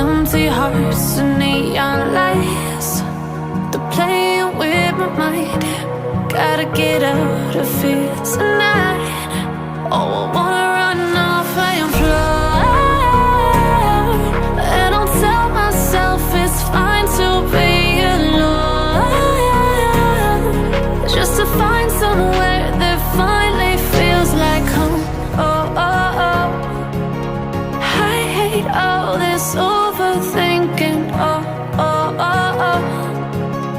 empty hearts and neon lights. They're playing with my mind. Gotta get out of here tonight. Oh, I wanna run off and fly. And I'll tell myself it's fine to be alone, just to find somewhere that finally feels like home. Oh, oh, oh. I hate all this overthinking. Oh, oh, oh, oh.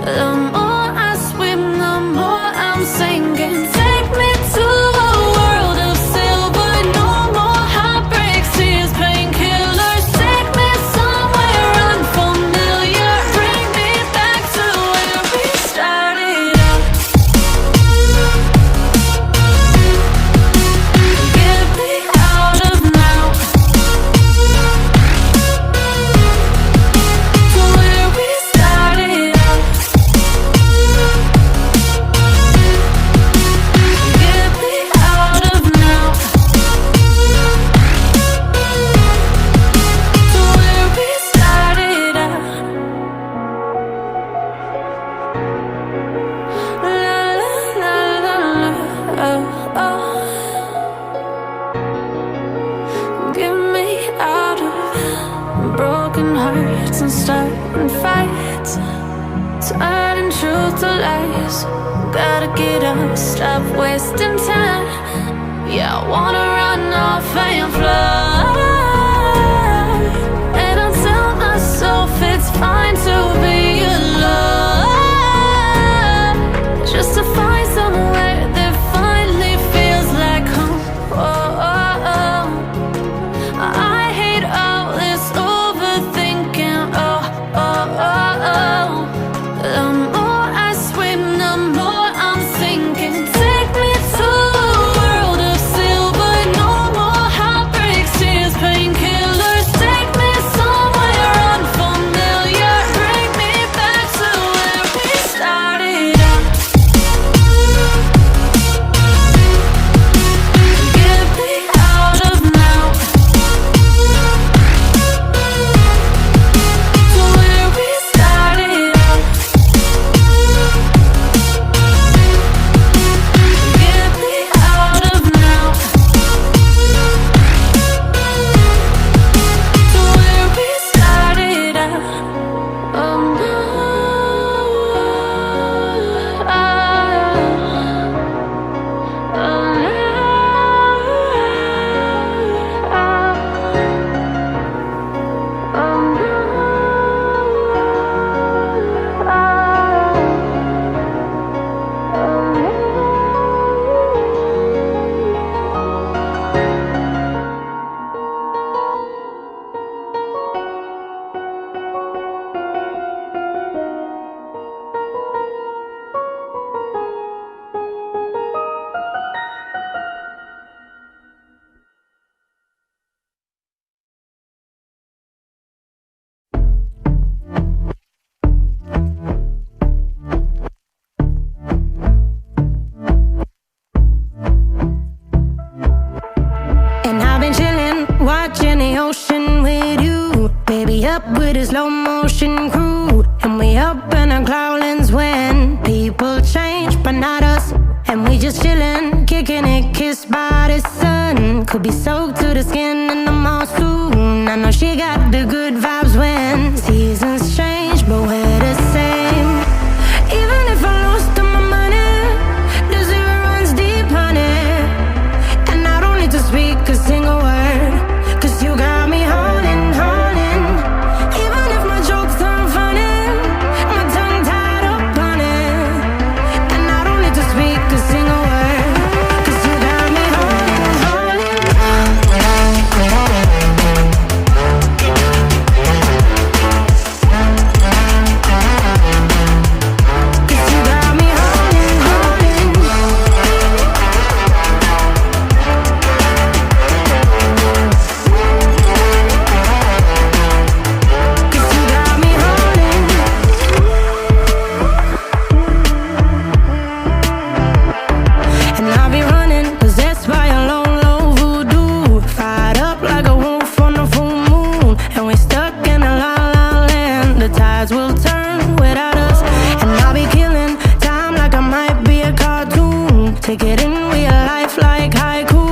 The more I swim, the more I'm sinking. Take me to a world of silver. No more heartbreaks, tears, painkillers. Take me somewhere unfamiliar. Bring me back to where we started out. Get me out of now, to where we started out. Get me out of now, to where we started out. La la la la la, oh, oh. Get me out of broken hearts and starting fights, turning truth to lies. Gotta get up, stop wasting time. Yeah, I wanna run off and fly. And I'll tell myself it's fine to be alone, just to find somewhere that finally feels like home. Oh, oh, oh. I hate all this overthinking. Oh, oh, oh, oh. The more I swim, the more I'm sinking. Take me to a world of silver. No more heartbreaks, tears, painkillers. Take me somewhere unfamiliar. Bring me back to where we started out. Get me out of now, to where we started out. Get me out of now, to where we started out. Oh no, oh And I've been chillin', watching the ocean with you. Baby, up with a slow motion crew. And we up in our cloudlands when people change, but not us. And we just chillin', kicking it, kissed by the sun. Could be soaked to the skin in the mall soon. I know she got the good vibes when seasons change, but we're the same. Even if I lost all my money, the zero runs deep, honey. And I don't need to speak a single word, 'cause you got me holding, holding. Even if my jokes aren't funny, my tongue tied up on it. And I don't need to speak a single word, 'cause you got me holding, holding. real life like haiku.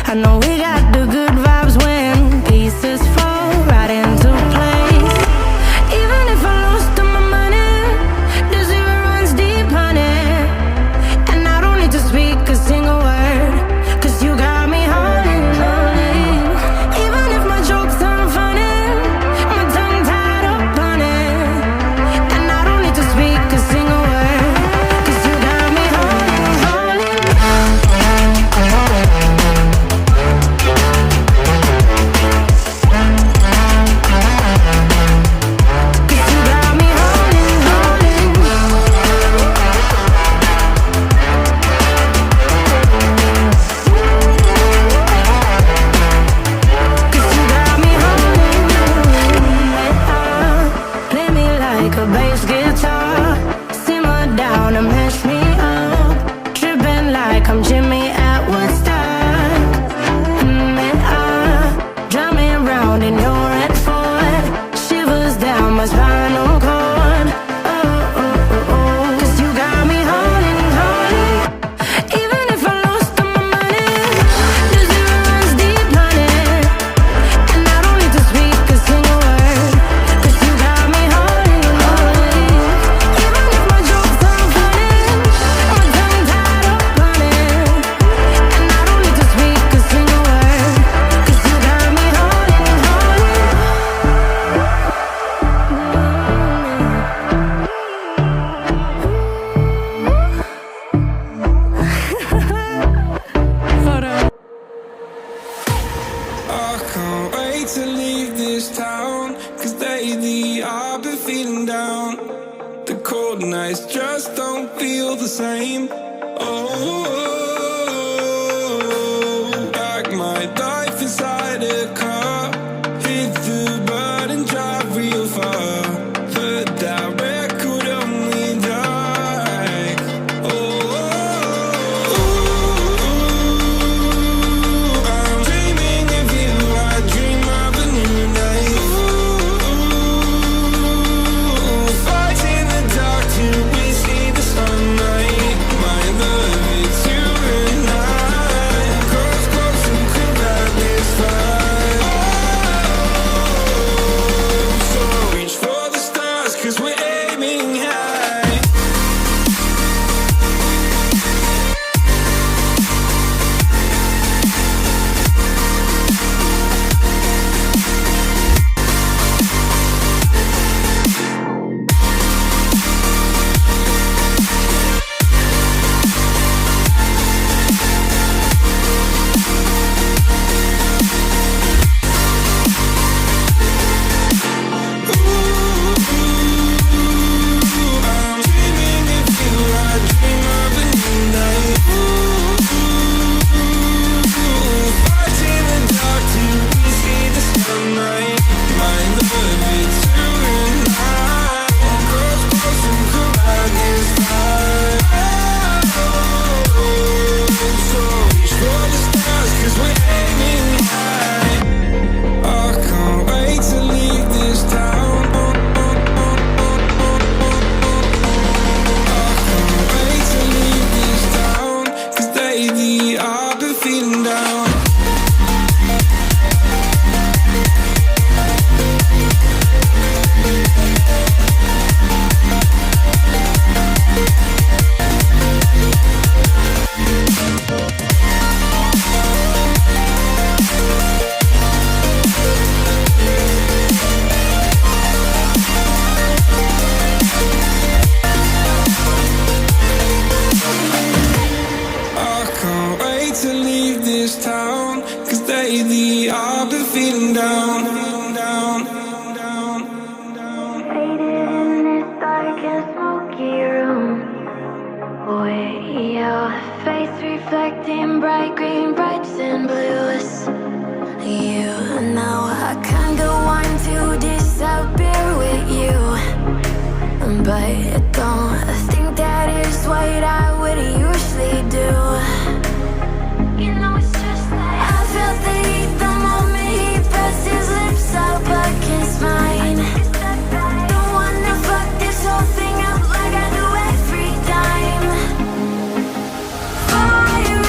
I know we got the good vibes when pieces fall right into place. Even if I lost all my money, the zero runs deep, honey. And I don't need to speak a single word, 'cause you got me holding, holding. Even if my jokes aren't funny, my tongue tied up on it. And I don't need to speak a single word, 'cause you got me holding, holding. 'Cause you got me holding, holding. 'Cause you got me holding. Play me like a bass guitar, simmer down and mash me up, tripping like I'm Jimmy at Woodstock. Drumming round in your red Ford, shivers down my spinal cord. Oh, oh, oh, oh. 'Cause you got me holding, holding. Even if I lost all my money, the zero runs deep, honey. And I don't need to speak a single word, 'cause you got me holding, holding. Even if my jokes aren't funny, my tongue tied up on it. And I don't need to speak a single word, 'cause you got me holding, holding. Hold on. I can't wait to leave this town, 'cause lately I've been feeling down. The cold nights just don't feel the same. Oh, like my life inside a car, hit the button, drive real far. Put that record on me like, I'm dreaming of you, I dream of a new night. Fighting the dark till we see the sunlight. My love, it's you and I. Close, close and cool at this fight. So reach for the stars, 'cause we're aiming high. I'm dreaming of you, I dream of a new night. Fighting the dark till we see the sunlight. My love, it's you and I. Close, close and cool like this night. So reach for the stars, 'cause we're aiming high. I can't wait to leave this town. Wait to leave this town, 'cause lately I've been feeling down. I can't wait to leave this town, 'cause lately I've been feeling down, down, down, down. Faded in this dark and smoky room, where your face reflecting bright green, brights and blues. You know I kinda want to disappear with you, but don't think that is what I would usually do. You know it's just like I felt the heat the moment he pressed his lips up against mine. Don't wanna fuck this whole thing up like I do every time. Fire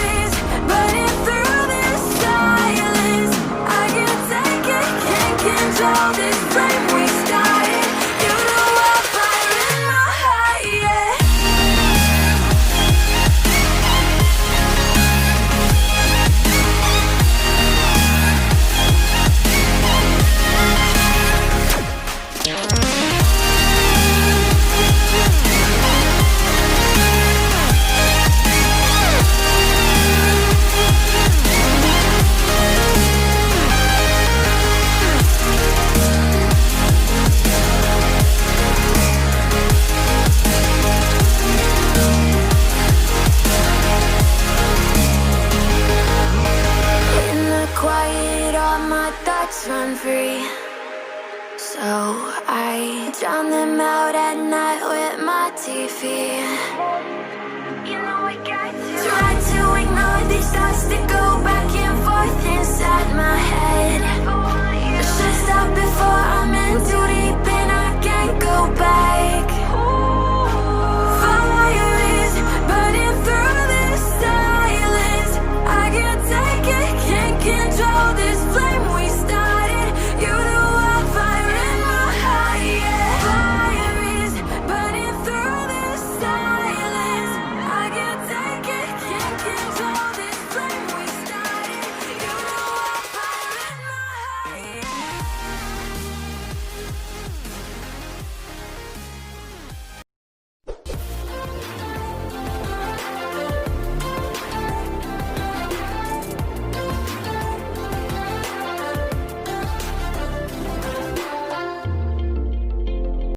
thoughts run free. So I drown them out at night with my TV.